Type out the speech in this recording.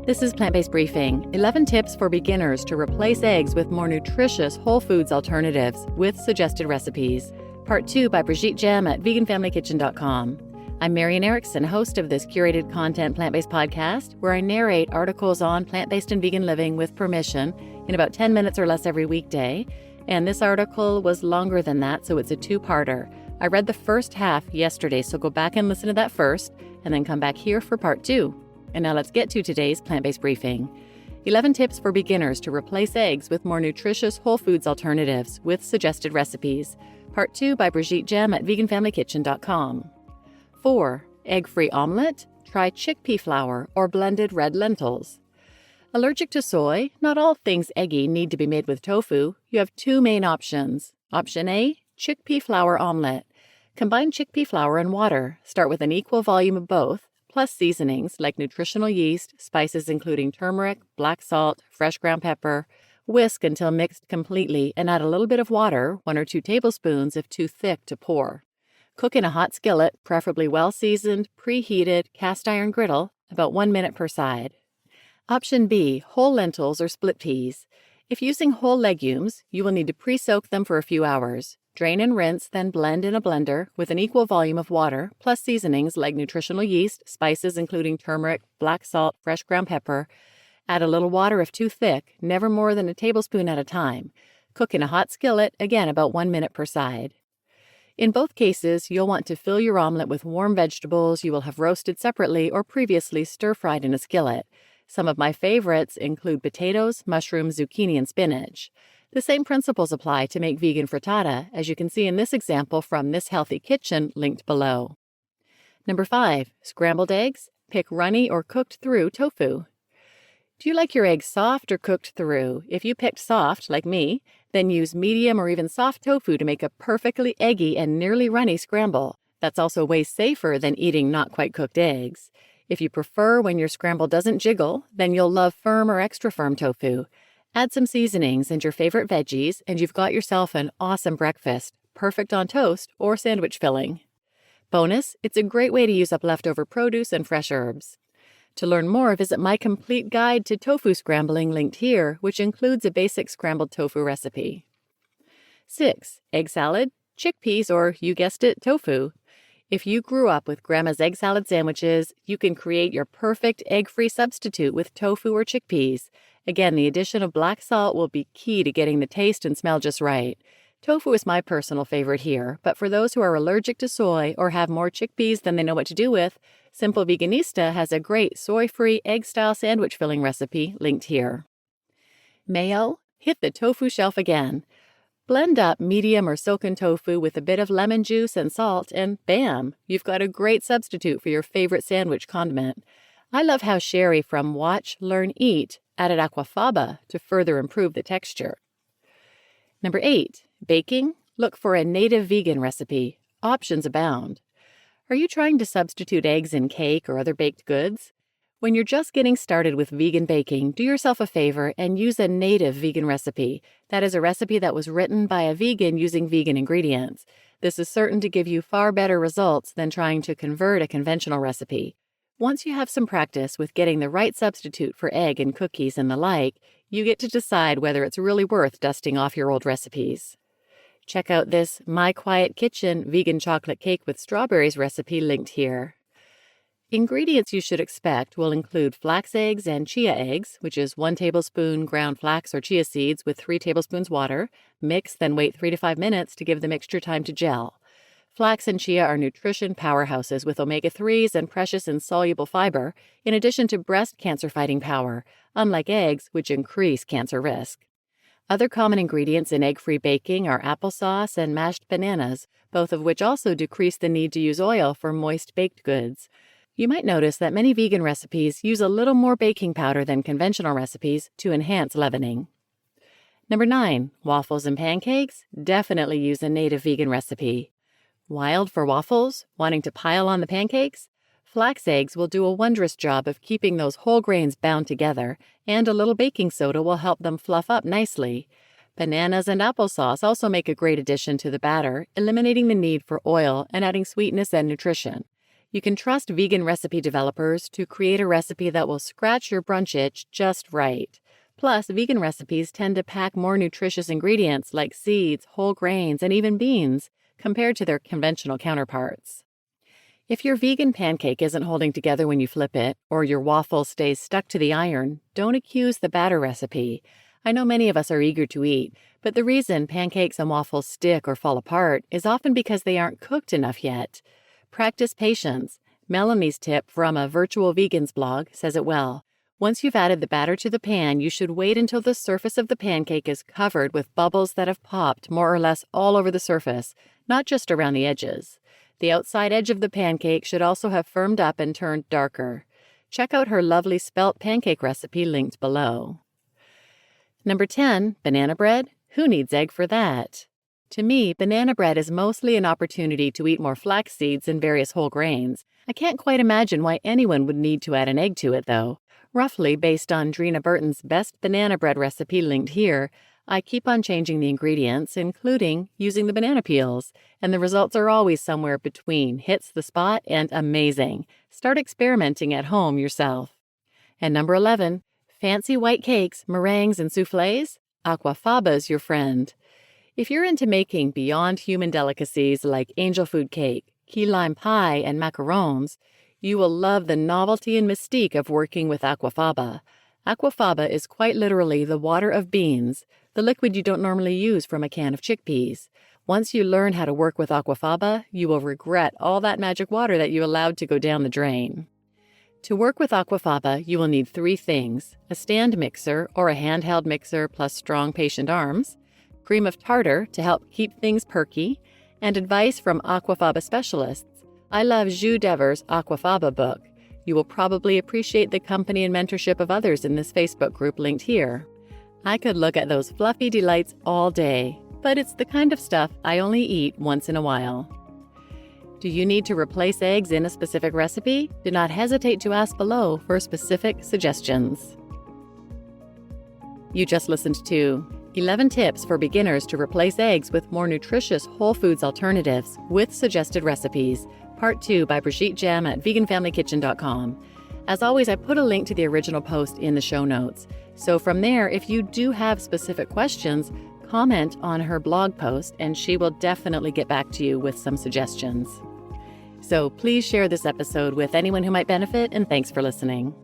This is Plant-Based Briefing, 11 tips for beginners to replace eggs with more nutritious whole foods alternatives with suggested recipes. Part 2 by Brigitte Gemme at veganfamilykitchen.com. I'm Marian Erickson, host of this curated content plant-based podcast, where I narrate articles on plant-based and vegan living with permission in about 10 minutes or less every weekday. And this article was longer than that, so it's a two-parter. I read the first half yesterday, so go back and listen to that first, and then come back here for part 2. And now let's get to today's plant-based briefing. 11 tips for beginners to replace eggs with more nutritious whole foods alternatives with suggested recipes. Part 2 by Brigitte Gemme at veganfamilykitchen.com. 4. Egg-free omelet? Try chickpea flour or blended red lentils. Allergic to soy? Not all things eggy need to be made with tofu. You have two main options. Option A, chickpea flour omelet. Combine chickpea flour and water. Start with an equal volume of both, plus seasonings like nutritional yeast, spices including turmeric, black salt, fresh ground pepper. Whisk until mixed completely and add a little bit of water, 1 or 2 tablespoons if too thick to pour. Cook in a hot skillet, preferably well-seasoned, preheated, cast iron griddle, about 1 minute per side. Option B, whole lentils or split peas. If using whole legumes, you will need to pre-soak them for a few hours. Drain and rinse, then blend in a blender with an equal volume of water, plus seasonings like nutritional yeast, spices including turmeric, black salt, fresh ground pepper. Add a little water if too thick, never more than a tablespoon at a time. Cook in a hot skillet, again about 1 minute per side. In both cases, you'll want to fill your omelet with warm vegetables you will have roasted separately or previously stir-fried in a skillet. Some of my favorites include potatoes, mushrooms, zucchini, and spinach. The same principles apply to make vegan frittata, as you can see in this example from This Healthy Kitchen, linked below. Number 5. Scrambled eggs? Pick runny or cooked through tofu. Do you like your eggs soft or cooked through? If you picked soft, like me, then use medium or even soft tofu to make a perfectly eggy and nearly runny scramble. That's also way safer than eating not quite cooked eggs. If you prefer when your scramble doesn't jiggle, then you'll love firm or extra firm tofu. Add some seasonings and your favorite veggies, and you've got yourself an awesome breakfast, perfect on toast or sandwich filling. Bonus, it's a great way to use up leftover produce and fresh herbs. To learn more, visit my complete guide to tofu scrambling linked here, which includes a basic scrambled tofu recipe. 6. Egg salad, chickpeas, or, you guessed it, tofu. If you grew up with Grandma's egg salad sandwiches, you can create your perfect egg-free substitute with tofu or chickpeas. Again, the addition of black salt will be key to getting the taste and smell just right. Tofu is my personal favorite here, but for those who are allergic to soy or have more chickpeas than they know what to do with, Simple Veganista has a great soy-free egg-style sandwich filling recipe linked here. Mayo? Hit the tofu shelf again. Blend up medium or silken tofu with a bit of lemon juice and salt, and bam! You've got a great substitute for your favorite sandwich condiment. I love how Sherry from Watch, Learn, Eat added aquafaba to further improve the texture. Number 8. Baking? Look for a native vegan recipe. Options abound. Are you trying to substitute eggs in cake or other baked goods? When you're just getting started with vegan baking, do yourself a favor and use a native vegan recipe. That is a recipe that was written by a vegan using vegan ingredients. This is certain to give you far better results than trying to convert a conventional recipe. Once you have some practice with getting the right substitute for egg and cookies and the like, you get to decide whether it's really worth dusting off your old recipes. Check out this My Quiet Kitchen vegan chocolate cake with strawberries recipe linked here. Ingredients you should expect will include flax eggs and chia eggs, which is 1 tablespoon ground flax or chia seeds with 3 tablespoons water. Mix, then wait 3 to 5 minutes to give the mixture time to gel. Flax and chia are nutrition powerhouses with omega-3s and precious insoluble fiber, in addition to breast cancer-fighting power, unlike eggs, which increase cancer risk. Other common ingredients in egg-free baking are applesauce and mashed bananas, both of which also decrease the need to use oil for moist baked goods. You might notice that many vegan recipes use a little more baking powder than conventional recipes to enhance leavening. Number 9. Waffles and pancakes? Definitely use a native vegan recipe. Wild for waffles? Wanting to pile on the pancakes? Flax eggs will do a wondrous job of keeping those whole grains bound together, and a little baking soda will help them fluff up nicely. Bananas and applesauce also make a great addition to the batter, eliminating the need for oil and adding sweetness and nutrition. You can trust vegan recipe developers to create a recipe that will scratch your brunch itch just right. Plus, vegan recipes tend to pack more nutritious ingredients like seeds, whole grains, and even beans compared to their conventional counterparts. If your vegan pancake isn't holding together when you flip it, or your waffle stays stuck to the iron, don't accuse the batter recipe. I know many of us are eager to eat, but the reason pancakes and waffles stick or fall apart is often because they aren't cooked enough yet. Practice patience. Melanie's tip from a Virtual Vegans blog says it well. Once you've added the batter to the pan, you should wait until the surface of the pancake is covered with bubbles that have popped more or less all over the surface, not just around the edges. The outside edge of the pancake should also have firmed up and turned darker. Check out her lovely spelt pancake recipe linked below. Number 10, banana bread. Who needs egg for that? To me, banana bread is mostly an opportunity to eat more flax seeds and various whole grains. I can't quite imagine why anyone would need to add an egg to it, though. Roughly based on Drina Burton's best banana bread recipe linked here, I keep on changing the ingredients, including using the banana peels, and the results are always somewhere between hits the spot and amazing. Start experimenting at home yourself. And number 11, fancy white cakes, meringues, and soufflés? Aquafaba's your friend. If you're into making beyond human delicacies like angel food cake, key lime pie, and macarons, you will love the novelty and mystique of working with aquafaba. Aquafaba is quite literally the water of beans, the liquid you don't normally use from a can of chickpeas. Once you learn how to work with aquafaba, you will regret all that magic water that you allowed to go down the drain. To work with aquafaba, you will need 3 things: a stand mixer or a handheld mixer plus strong patient arms, cream of tartar to help keep things perky, and advice from aquafaba specialists. I love Jus Dever's Aquafaba book. You will probably appreciate the company and mentorship of others in this Facebook group linked here. I could look at those fluffy delights all day, but it's the kind of stuff I only eat once in a while. Do you need to replace eggs in a specific recipe? Do not hesitate to ask below for specific suggestions. You just listened to 11 tips for beginners to replace eggs with more nutritious whole foods alternatives with suggested recipes. Part 2 by Brigitte Gemme at veganfamilykitchen.com. As always, I put a link to the original post in the show notes. So from there, if you do have specific questions, comment on her blog post and she will definitely get back to you with some suggestions. So please share this episode with anyone who might benefit, and thanks for listening.